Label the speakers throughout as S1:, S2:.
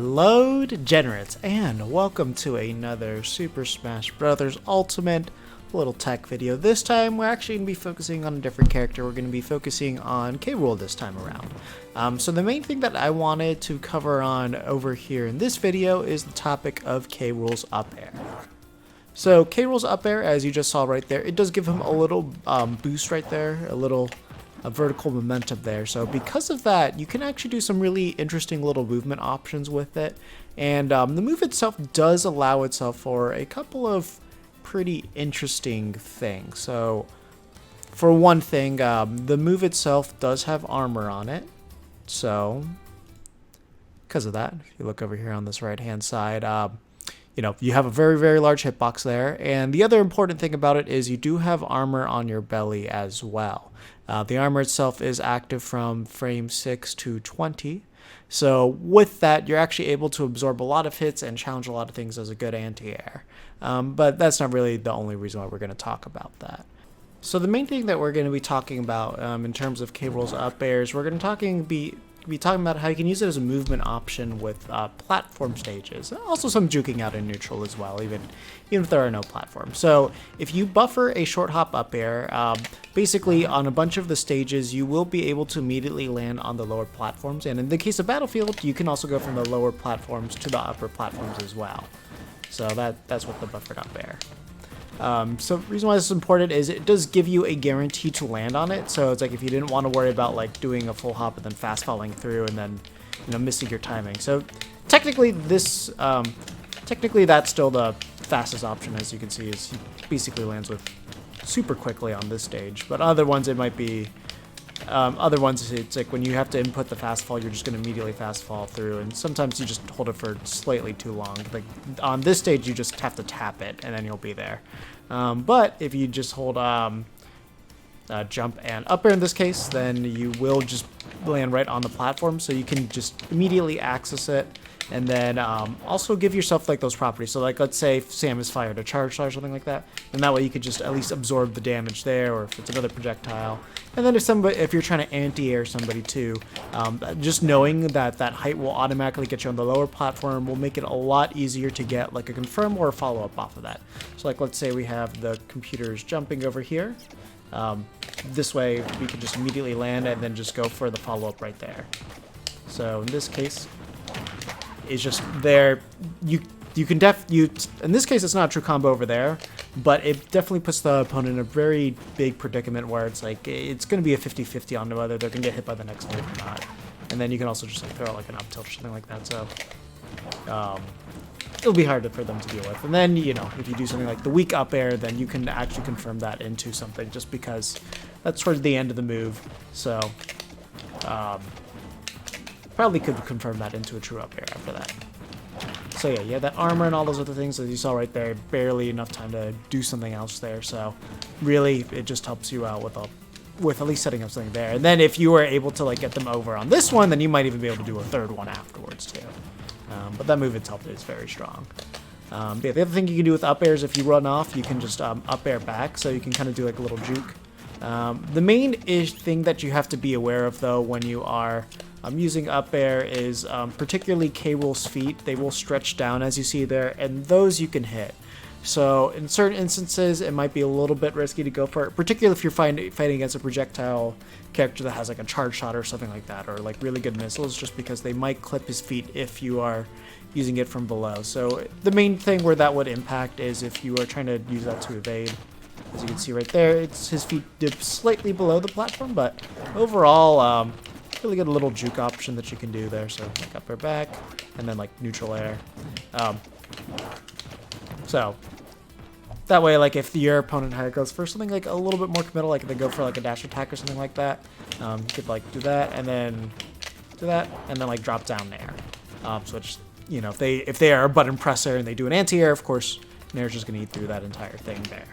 S1: Hello degenerates, and welcome to another Super Smash Bros. Ultimate little tech video. This time we're actually going to be focusing on a different character. We're going to be focusing on K Rool this time around. So the main thing that I wanted to cover on over here in this video is the topic of K Rool's up air. So K Rool's up air, as you just saw right there, it does give him a little boost right there, a vertical momentum there. So because of that, you can actually do some really interesting little movement options with it. And the move itself does allow itself for a couple of pretty interesting things. So for one thing, the move itself does have armor on it. So because of that, if you look over here on this right hand side, you have a very, very large hitbox there. And the other important thing about it is you do have armor on your belly as well. The armor itself is active from frame 6 to 20. So with that, you're actually able to absorb a lot of hits and challenge a lot of things as a good anti-air. But that's not really the only reason why we're going to talk about that. So the main thing that we're going to be talking about in terms of K Rool's up airs, we're going to be talking about how you can use it as a movement option with platform stages. Also some juking out in neutral as well, even if there are no platforms. So if you buffer a short hop up air, basically on a bunch of the stages, you will be able to immediately land on the lower platforms. And in the case of Battlefield, you can also go from the lower platforms to the upper platforms as well. So that's what the buffered up air. So the reason why this is important is it does give you a guarantee to land on it. So it's like if you didn't want to worry about like doing a full hop and then fast falling through and then missing your timing. So technically that's still the fastest option, as you can see, is he basically lands with super quickly on this stage. But other ones it might be other ones it's like when you have to input the fast fall, you're just going to immediately fast fall through, and sometimes you just hold it for slightly too long. Like on this stage, you just have to tap it and then you'll be there. But if you just hold jump and up air in this case, then you will just land right on the platform, so you can just immediately access it. And then also give yourself like those properties. So like let's say if Sam is fired a charge shot or something like that, and that way you could just at least absorb the damage there, or if it's another projectile. And then if you're trying to anti-air somebody too, just knowing that that height will automatically get you on the lower platform will make it a lot easier to get like a confirm or a follow-up off of that. So like let's say we have the computers jumping over here. This way we can just immediately land and then just go for the follow-up right there. So in this case, is just there. You can in this case it's not a true combo over there, but it definitely puts the opponent in a very big predicament where it's like it's going to be a 50-50 on whether they're going to get hit by the next move or not. And then you can also just like throw like an up tilt or something like that. So it'll be hard for them to deal with. And then if you do something like the weak up air, then you can actually confirm that into something, just because that's towards the end of the move. So probably could confirm that into a true up air after that. So yeah, you have that armor and all those other things, as you saw right there. Barely enough time to do something else there. So really, it just helps you out with at least setting up something there. And then if you were able to like get them over on this one, then you might even be able to do a third one afterwards too. But that move itself is very strong. Yeah, the other thing you can do with up airs, if you run off, you can just up air back, so you can kind of do like a little juke. The main thing that you have to be aware of though when you are using up air is particularly K Rool's feet. They will stretch down, as you see there, and those you can hit. So in certain instances, it might be a little bit risky to go for it, particularly if you're fighting against a projectile character that has like a charge shot or something like that, or like really good missiles, just because they might clip his feet if you are using it from below. So the main thing where that would impact is if you are trying to use that to evade. As you can see right there, his feet dip slightly below the platform, but overall, really good little juke option that you can do there. So like up or back, and then like neutral air. So that way, like if your opponent goes for something like a little bit more committal, like they go for like a dash attack or something like that, you could like do that and then do that and then like drop down there. So it's, if they are a button presser and they do an anti-air, of course, Nair's just gonna eat through that entire thing there.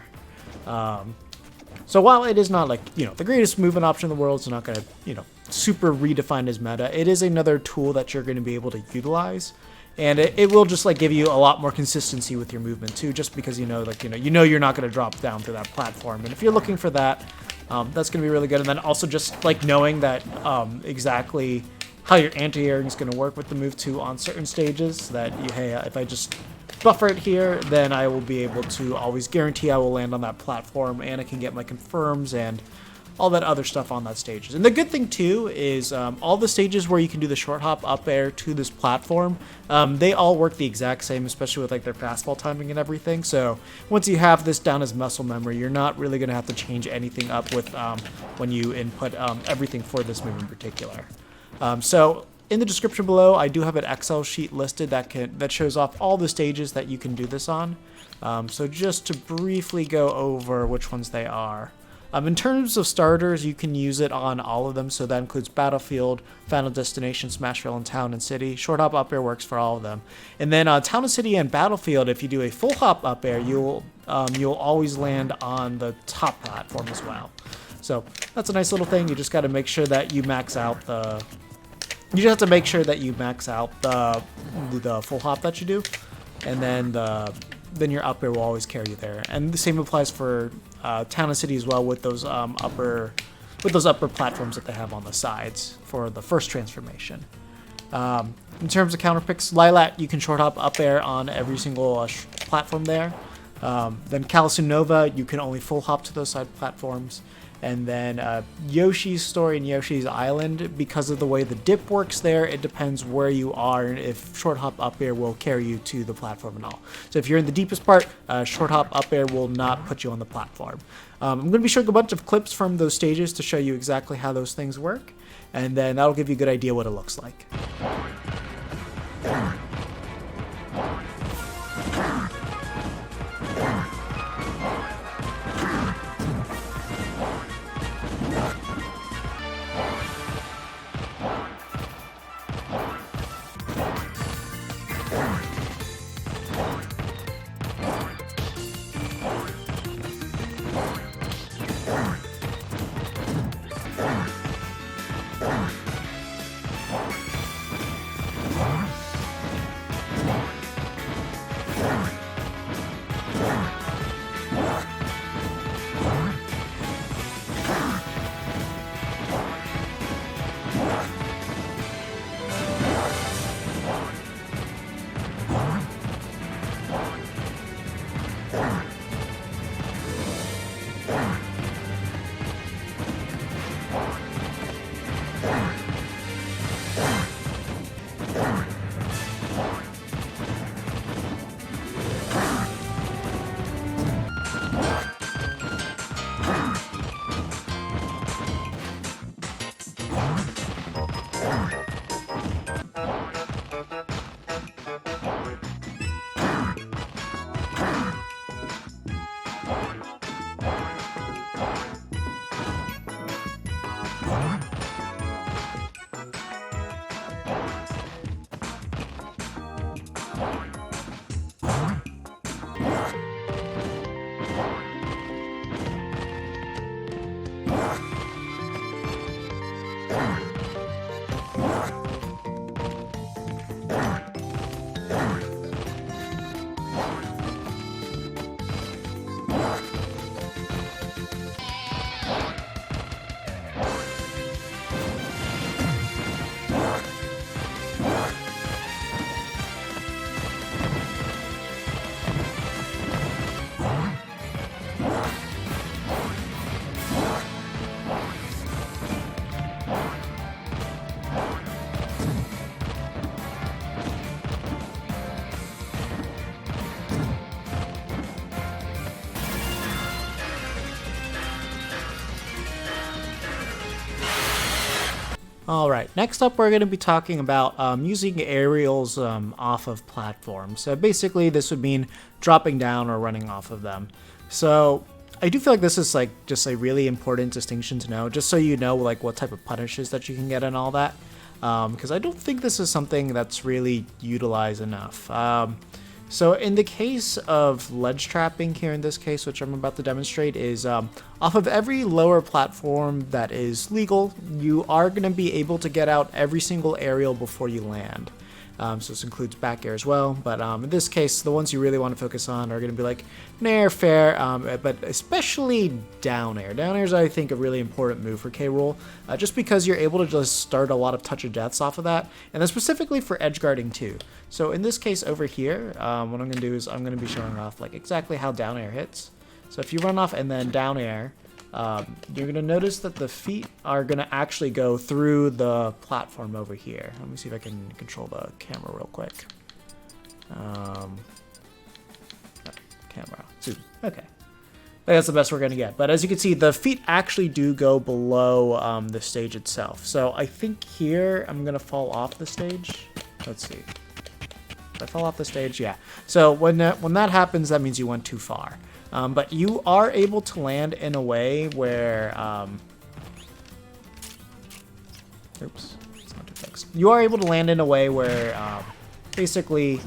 S1: So while it is not like, the greatest movement option in the world, it's not going to, super redefine his meta, it is another tool that you're going to be able to utilize. And it will just like give you a lot more consistency with your movement too, just because you're not going to drop down through that platform. And if you're looking for that, that's going to be really good. And then also just like knowing that exactly how your anti-airing is going to work with the move 2 on certain stages, so that hey, if I just buffer it here, then I will be able to always guarantee I will land on that platform, and I can get my confirms and all that other stuff on that stages. And the good thing too is all the stages where you can do the short hop up air to this platform, they all work the exact same, especially with like their fastball timing and everything. So once you have this down as muscle memory, you're not really going to have to change anything up with when you input everything for this move in particular. So in the description below, I do have an Excel sheet listed that shows off all the stages that you can do this on. So just to briefly go over which ones they are. In terms of starters, you can use it on all of them, so that includes Battlefield, Final Destination, Smashville, and Town and City. Short hop up air works for all of them. And then Town and City and Battlefield, if you do a full hop up air, you'll always land on the top platform as well. So that's a nice little thing. You just got to make sure that you max out the. You just have to make sure that you max out the full hop that you do, and then your up air will always carry you there. And the same applies for Town and City as well, with those upper platforms that they have on the sides for the first transformation. In terms of counter picks, Lilat, you can short hop up air on every single platform there. Then Callus Nova, you can only full hop to those side platforms. And then Yoshi's Story and Yoshi's Island, because of the way the dip works there, it depends where you are and if short hop up air will carry you to the platform and all. So if you're in the deepest part, short hop up air will not put you on the platform. I'm going to be showing a bunch of clips from those stages to show you exactly how those things work, and then that'll give you a good idea what it looks like. Alright, next up we're going to be talking about using aerials off of platforms. So basically this would mean dropping down or running off of them. So I do feel like this is like just a really important distinction to know, just so you know like what type of punishes that you can get and all that. Because I don't think this is something that's really utilized enough. So in the case of ledge trapping here in this case, which I'm about to demonstrate, is off of every lower platform that is legal, you are going to be able to get out every single aerial before you land. So this includes back air as well, but in this case, the ones you really want to focus on are going to be like nair, fair, but especially down air. Down air is, I think, a really important move for K Rool, just because you're able to just start a lot of touch of deaths off of that, and then specifically for edge guarding too. So in this case over here, what I'm going to do is I'm going to be showing off like exactly how down air hits. So if you run off and then down air, you're going to notice that the feet are going to actually go through the platform over here. Let me see if I can control the camera real quick. Camera, zoom, okay. That's the best we're going to get. But as you can see, the feet actually do go below the stage itself. So I think here I'm going to fall off the stage. Let's see. If I fall off the stage, yeah. So when that happens, that means you went too far. But you are able to land in a way where, oops, it's not too fixed. You are able to land in a way where, basically,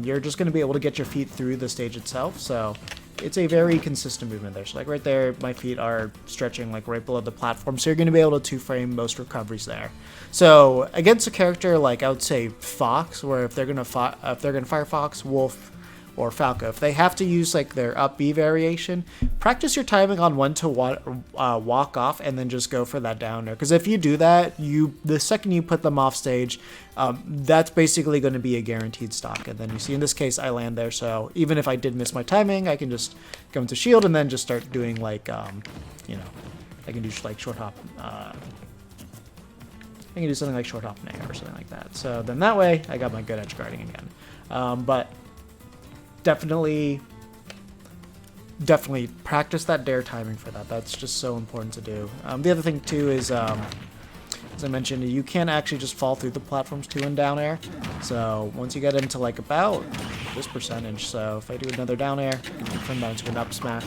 S1: you're just going to be able to get your feet through the stage itself. So it's a very consistent movement there. So like right there, my feet are stretching like right below the platform. So you're going to be able to two-frame most recoveries there. So against a character like I would say Fox, where if they're going to fire Fox, Wolf, or Falco, if they have to use like their up B variation, practice your timing on when to walk off and then just go for that down air. Because if you do that, the second you put them off stage, that's basically going to be a guaranteed stock. And then you see in this case, I land there. So even if I did miss my timing, I can just go into shield and then just start doing like, you know, I can do like short hop. I can do something like short hop nair or something like that. So then that way, I got my good edge guarding again. But definitely practice that Dair timing for that. That's just so important to do. The other thing too is, as I mentioned, you can actually just fall through the platforms too in down air. So once you get into like about this percentage, so if I do another down air, I can turn that into an up smash.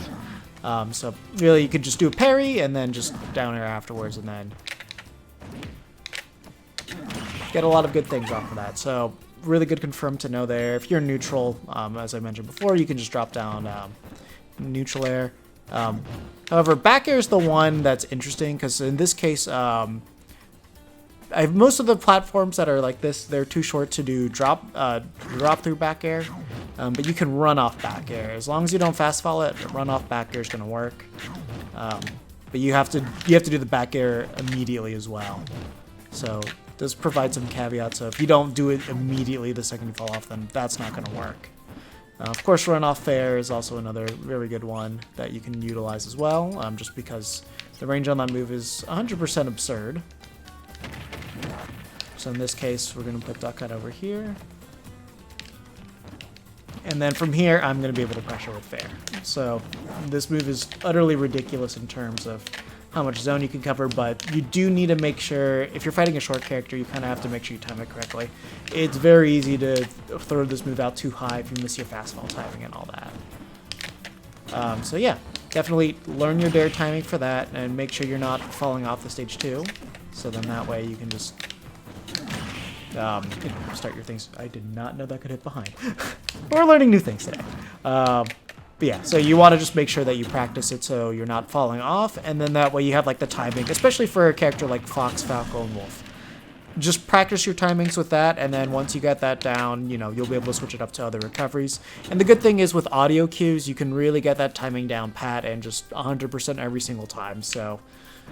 S1: So really you could just do a parry and then just down air afterwards and then get a lot of good things off of that. So really good confirm to know there. If you're neutral, as I mentioned before, you can just drop down neutral air. However, back air is the one that's interesting because in this case, most of the platforms that are like this, they're too short to do drop through back air, but you can run off back air. As long as you don't fast fall it, run off back air is going to work. But you have to do the back air immediately as well. So does provide some caveats. So if you don't do it immediately the second you fall off, then that's not going to work. Of course, run off fair is also another very good one that you can utilize as well, just because the range on that move is 100% absurd. So in this case, we're going to put duck cut over here. And then from here, I'm going to be able to pressure with fair. So this move is utterly ridiculous in terms of how much zone you can cover, but you do need to make sure, if you're fighting a short character, you kind of have to make sure you time it correctly. It's very easy to throw this move out too high if you miss your fast fall timing and all that. So yeah, definitely learn your Dair timing for that and make sure you're not falling off the stage too. So then that way you can just start your things. I did not know that could hit behind. We're learning new things today. But yeah, so you want to just make sure that you practice it so you're not falling off, and then that way you have like the timing, especially for a character like Fox, Falco, and Wolf. Just practice your timings with that, and then once you get that down, you know, you'll be able to switch it up to other recoveries. And the good thing is with audio cues, you can really get that timing down pat and just 100% every single time. So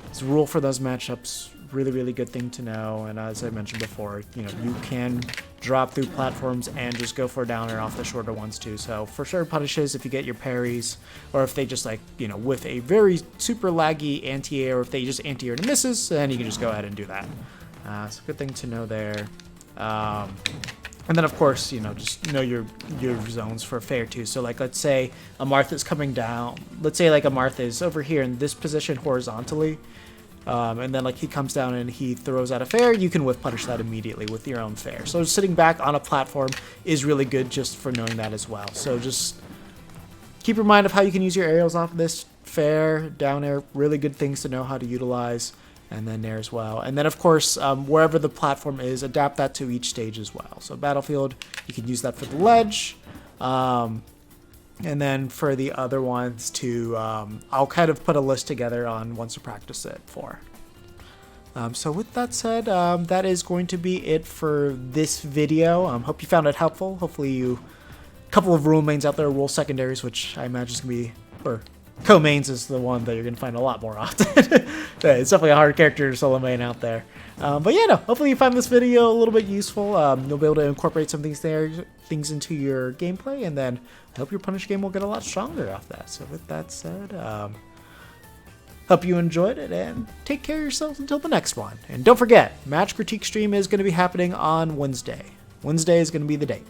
S1: it's a rule for those matchups. Really, really good thing to know. And as I mentioned before, you know, you can drop through platforms and just go for a down air off the shorter ones too. So for sure punishes if you get your parries, or if they just like, you know, with a very super laggy anti-air, or if they just anti-air and misses, then you can just go ahead and do that. It's a good thing to know there. And then of course, you know, just know your zones for fair too. So like, let's say a Marth is coming down. Let's say like a Marth is over here in this position horizontally. And then like he comes down and he throws out a fair, you can whiff punish that immediately with your own fair. So sitting back on a platform is really good just for knowing that as well. So just keep in mind of how you can use your aerials off of this. Fair, down air, really good things to know how to utilize. And then there as well. And then of course, wherever the platform is, adapt that to each stage as well. So Battlefield, you can use that for the ledge. And then for the other ones to, I'll kind of put a list together on ones to practice it for. So with that said, that is going to be it for this video. Hope you found it helpful. Hopefully you, a couple of rule mains out there, rule secondaries, which I imagine is going to be, or co-mains is the one that you're going to find a lot more often. It's definitely a hard character to solo main out there. But yeah, no, hopefully you find this video a little bit useful. You'll be able to incorporate some things into your gameplay, and then I hope your punish game will get a lot stronger off that. So with that said, hope you enjoyed it, and take care of yourselves until the next one. And don't forget, Match Critique stream is going to be happening on Wednesday. Wednesday is going to be the date.